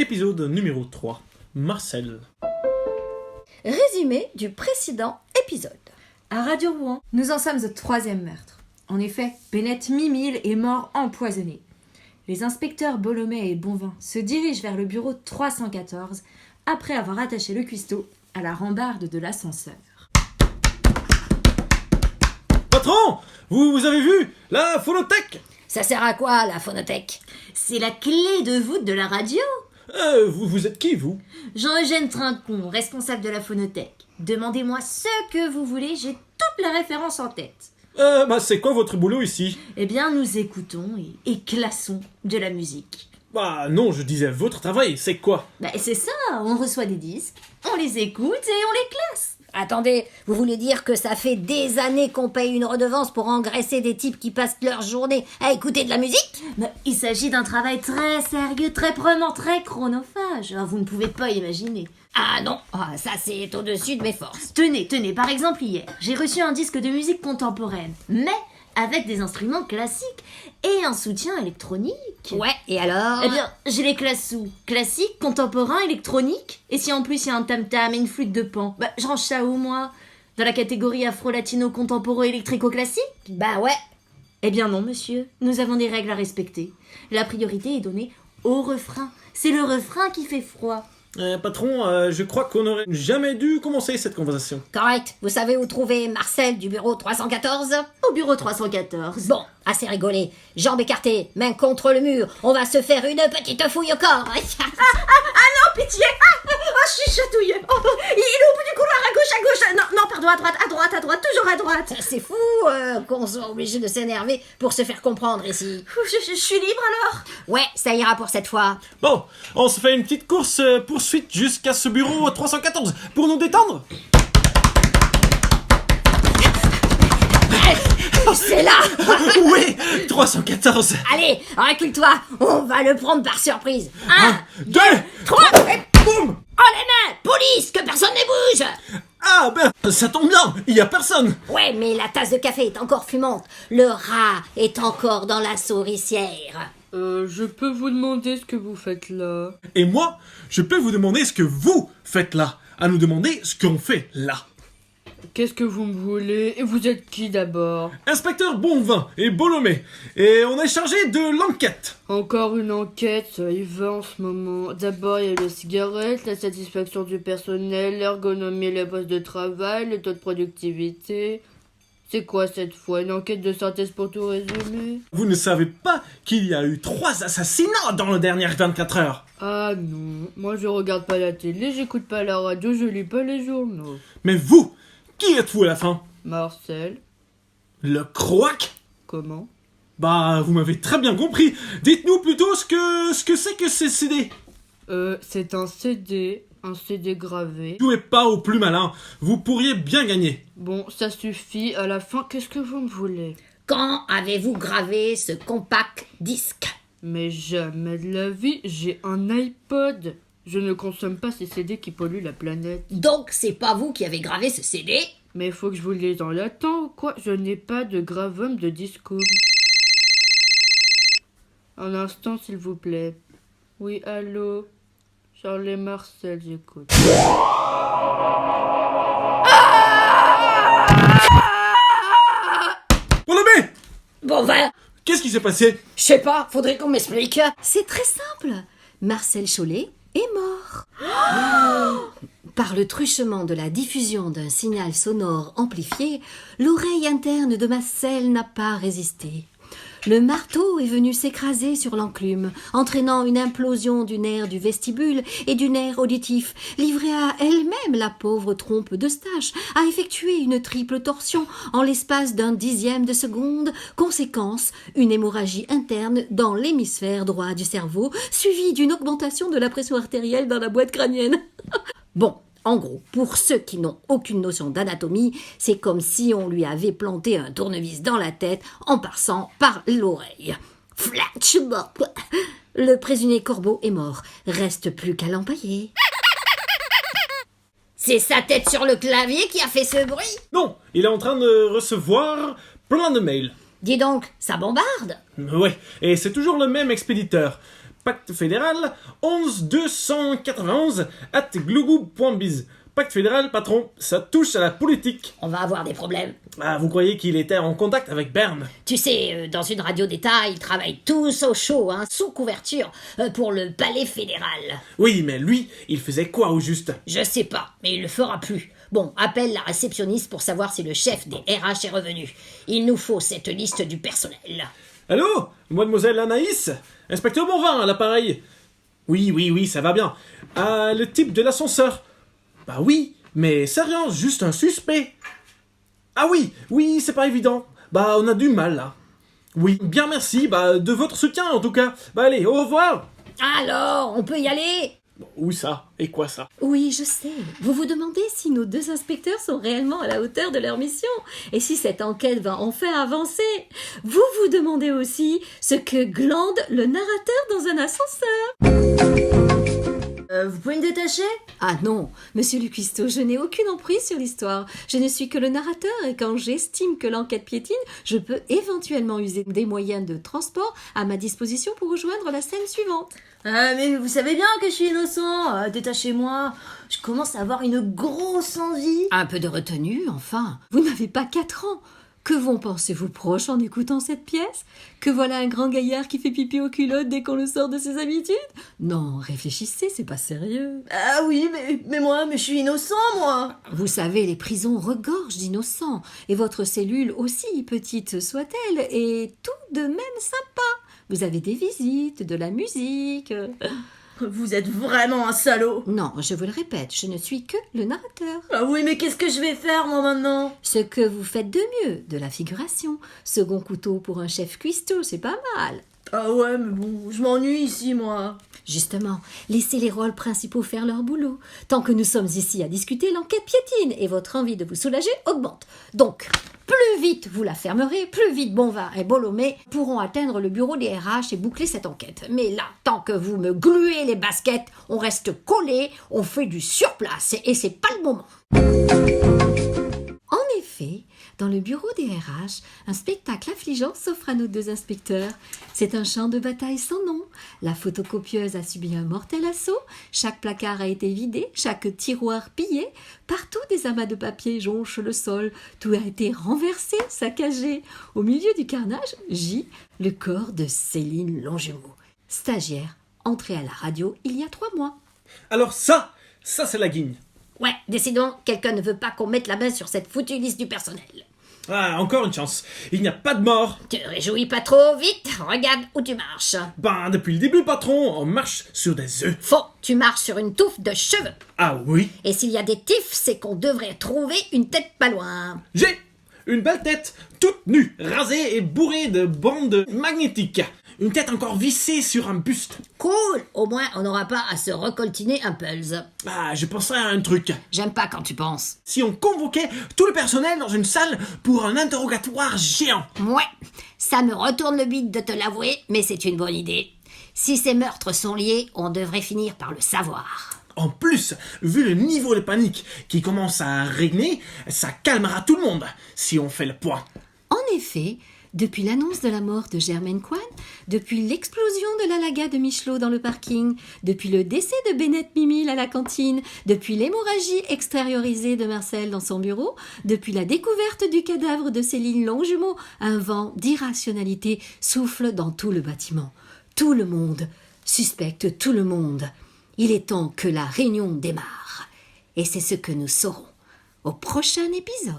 Épisode numéro 3. Marcel. Résumé du précédent épisode. À Radio Rouen, nous en sommes au 3e meurtre. En effet, Bennett Mimile est mort empoisonné. Les inspecteurs Bolomé et Bonvin se dirigent vers le bureau 314 après avoir attaché le cuistot à la rambarde de l'ascenseur. Patron, vous avez vu la phonothèque? Ça sert à quoi, la phonothèque? C'est la clé de voûte de la radio. Vous êtes qui, vous? Jean-Eugène Trincon, responsable de la phonothèque. Demandez-moi ce que vous voulez, j'ai toutes les références en tête. C'est quoi votre boulot ici? Eh bien, nous écoutons et classons de la musique. Bah non, je disais votre travail, c'est quoi? C'est ça, on reçoit des disques, on les écoute et on les classe. Attendez, vous voulez dire que ça fait des années qu'on paye une redevance pour engraisser des types qui passent leur journée à écouter de la musique? Il s'agit d'un travail très sérieux, très prenant, très chronophage. Vous ne pouvez pas imaginer. Ah non, ça c'est au-dessus de mes forces. Tenez, par exemple hier, j'ai reçu un disque de musique contemporaine, mais avec des instruments classiques et un soutien électronique. Ouais, et alors? Eh bien, je les classe sous classique, contemporain, électronique. Et si en plus il y a un tam-tam et une flûte de pan, je range ça où, moi? Dans la catégorie afro-latino-contemporo-électrico-classique? Bah ouais. Eh bien non, monsieur. Nous avons des règles à respecter. La priorité est donnée au refrain. C'est le refrain qui fait froid. Patron, je crois qu'on n'aurait jamais dû commencer cette conversation. Correct. Vous savez où trouver Marcel du bureau 314? Au bureau 314. Bon, assez rigolé. Jambes écartées, mains contre le mur. On va se faire une petite fouille au corps. Non, pitié! Je suis chatouilleux! Il est au bout du couloir, à gauche! Non, pardon, à droite, toujours à droite! C'est fou qu'on soit obligé de s'énerver pour se faire comprendre ici. Je suis libre alors? Ouais, ça ira pour cette fois. Bon, on se fait une petite course poursuite jusqu'à ce bureau 314 pour nous détendre. C'est là. Oui, 314. Allez, recule-toi. On va le prendre par surprise. 1, 2, 3, et boum. oh les mains! Police, que personne ne bouge! Ah ça tombe bien, il y a personne. Ouais, mais la tasse de café est encore fumante. Le rat est encore dans la souricière. Je peux vous demander ce que vous faites là? Et moi, je peux vous demander ce que vous faites là. À nous demander ce qu'on fait là. Qu'est-ce que vous me voulez? Et vous êtes qui d'abord? Inspecteur Bonvin et Bolomé. Et on est chargé de l'enquête. Encore une enquête, ça y va en ce moment. D'abord, il y a les cigarettes, la satisfaction du personnel, l'ergonomie, les postes de travail, le taux de productivité. C'est quoi cette fois? Une enquête de synthèse pour tout résumer? Vous ne savez pas qu'il y a eu 3 assassinats dans les dernières 24 heures. Ah non, moi je regarde pas la télé, j'écoute pas la radio, je lis pas les journaux. Mais vous, qui êtes-vous à la fin? Marcel, Le croac? comment? Vous m'avez très bien compris. Dites-nous plutôt ce que c'est que ces CD. C'est un CD gravé. Jouez pas au plus malin, vous pourriez bien gagner. Bon, ça suffit, à la fin, qu'est-ce que vous me voulez? Quand avez-vous gravé ce compact disque? Mais jamais de la vie, j'ai un iPod. Je ne consomme pas ces CD qui polluent la planète. Donc c'est pas vous qui avez gravé ce CD? Mais faut que je vous le dise en latin ou quoi? Je n'ai pas de gravum de discours. Un instant, s'il vous plaît. Oui, allô? Charles et Marcel, j'écoute. Bolomé, Bon qu'est-ce qui s'est passé? je sais pas, faudrait qu'on m'explique. C'est très simple. Marcel Chollet est mort. Par le truchement de la diffusion d'un signal sonore amplifié, l'oreille interne de Marcel n'a pas résisté. Le marteau est venu s'écraser sur l'enclume, entraînant une implosion du nerf du vestibule et du nerf auditif. Livrée à elle-même, la pauvre trompe d'Eustache a effectué une triple torsion en l'espace d'un dixième de seconde. Conséquence, une hémorragie interne dans l'hémisphère droit du cerveau, suivie d'une augmentation de la pression artérielle dans la boîte crânienne. Bon, en gros, pour ceux qui n'ont aucune notion d'anatomie, c'est comme si on lui avait planté un tournevis dans la tête en passant par l'oreille. Flatch! Le présumé corbeau est mort. Reste plus qu'à l'empailler. C'est sa tête sur le clavier qui a fait ce bruit? Non, il est en train de recevoir plein de mails. Dis donc, ça bombarde? Ouais, et c'est toujours le même expéditeur. Pacte fédéral 11291 @glogou.biz. Pacte fédéral, patron, ça touche à la politique. On va avoir des problèmes. Ah, vous croyez qu'il était en contact avec Berne? Tu sais, dans une radio d'État, ils travaillent tous au chaud, sous couverture, pour le palais fédéral. Oui, mais lui, il faisait quoi au juste? Je sais pas, mais il le fera plus. Bon, appelle la réceptionniste pour savoir si le chef des RH est revenu. Il nous faut cette liste du personnel. Allô? Mademoiselle Anaïs? Inspecteur Bonvin à l'appareil. Oui, ça va bien. Ah, le type de l'ascenseur? Bah oui, mais c'est rien, juste un suspect. Ah oui, c'est pas évident. Bah, on a du mal, là. Oui, bien merci, de votre soutien, en tout cas. Bah allez, au revoir. Alors, on peut y aller? Où ça? Et quoi ça? Oui, je sais. Vous vous demandez si nos 2 inspecteurs sont réellement à la hauteur de leur mission et si cette enquête va enfin avancer. Vous vous demandez aussi ce que glande le narrateur dans un ascenseur. Vous pouvez me détacher? Ah non, monsieur Lucuisto, je n'ai aucune emprise sur l'histoire. Je ne suis que le narrateur et quand j'estime que l'enquête piétine, je peux éventuellement user des moyens de transport à ma disposition pour rejoindre la scène suivante. Mais vous savez bien que je suis innocent. Détachez-moi. Je commence à avoir une grosse envie. Un peu de retenue, enfin. Vous n'avez pas 4 ans. Que vont penser vos proches en écoutant cette pièce? Que voilà un grand gaillard qui fait pipi aux culottes dès qu'on le sort de ses habitudes? Non, réfléchissez, c'est pas sérieux. Ah oui, mais je suis innocent, moi. Vous savez, les prisons regorgent d'innocents. Et votre cellule, aussi petite soit-elle, est tout de même sympa. Vous avez des visites, de la musique. Vous êtes vraiment un salaud. Non, je vous le répète, je ne suis que le narrateur. Ah oui, mais qu'est-ce que je vais faire, moi, maintenant? Ce que vous faites de mieux, de la figuration. Second couteau pour un chef cuistot, c'est pas mal. Ah ouais, mais bon, je m'ennuie ici, moi. Justement, laissez les rôles principaux faire leur boulot. Tant que nous sommes ici à discuter, l'enquête piétine et votre envie de vous soulager augmente. Donc, plus vite vous la fermerez, plus vite Bonvin et Bolomé pourront atteindre le bureau des RH et boucler cette enquête. Mais là, tant que vous me gluez les baskets, on reste collés, on fait du surplace et c'est pas le moment. En effet, dans le bureau des RH, un spectacle affligeant s'offre à nos 2 inspecteurs. C'est un champ de bataille sans nom. La photocopieuse a subi un mortel assaut, chaque placard a été vidé, chaque tiroir pillé, partout des amas de papier jonchent le sol, tout a été renversé, saccagé. Au milieu du carnage gît le corps de Céline Lonjumeau, stagiaire, entrée à la radio il y a 3 mois. Alors ça c'est la guigne. Ouais, décidons, quelqu'un ne veut pas qu'on mette la main sur cette foutue liste du personnel. Ah, encore une chance. Il n'y a pas de mort. Te réjouis pas trop vite, regarde où tu marches. Depuis le début, patron, on marche sur des œufs. Faux, tu marches sur une touffe de cheveux. Ah oui? Et s'il y a des tifs, c'est qu'on devrait trouver une tête pas loin. J'ai une belle tête, toute nue, rasée et bourrée de bandes magnétiques. Une tête encore vissée sur un buste. Cool, au moins on n'aura pas à se recoltiner un pulse. Ah, je penserais à un truc. J'aime pas quand tu penses. Si on convoquait tout le personnel dans une salle pour un interrogatoire géant. Ouais, ça me retourne le bide de te l'avouer, mais c'est une bonne idée. Si ces meurtres sont liés, on devrait finir par le savoir. En plus, vu le niveau de panique qui commence à régner, ça calmera tout le monde si on fait le point. En effet, depuis l'annonce de la mort de Germaine Coine, depuis l'explosion de la laga de Michelot dans le parking, depuis le décès de Bennett Mimile à la cantine, depuis l'hémorragie extériorisée de Marcel dans son bureau, depuis la découverte du cadavre de Céline Lonjumeau, un vent d'irrationalité souffle dans tout le bâtiment. Tout le monde suspecte tout le monde. Il est temps que la réunion démarre. Et c'est ce que nous saurons au prochain épisode.